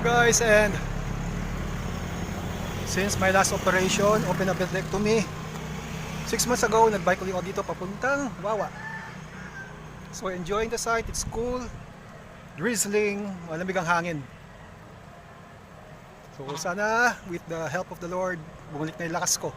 guys, and since my last operation, open appendectomy, 6 months ago, nagbike ulit ako dito papuntang Wawa. So enjoying the sight, it's cool, drizzling, malamig ang hangin. So sana with the help of the Lord, bumalik na yung lakas ko.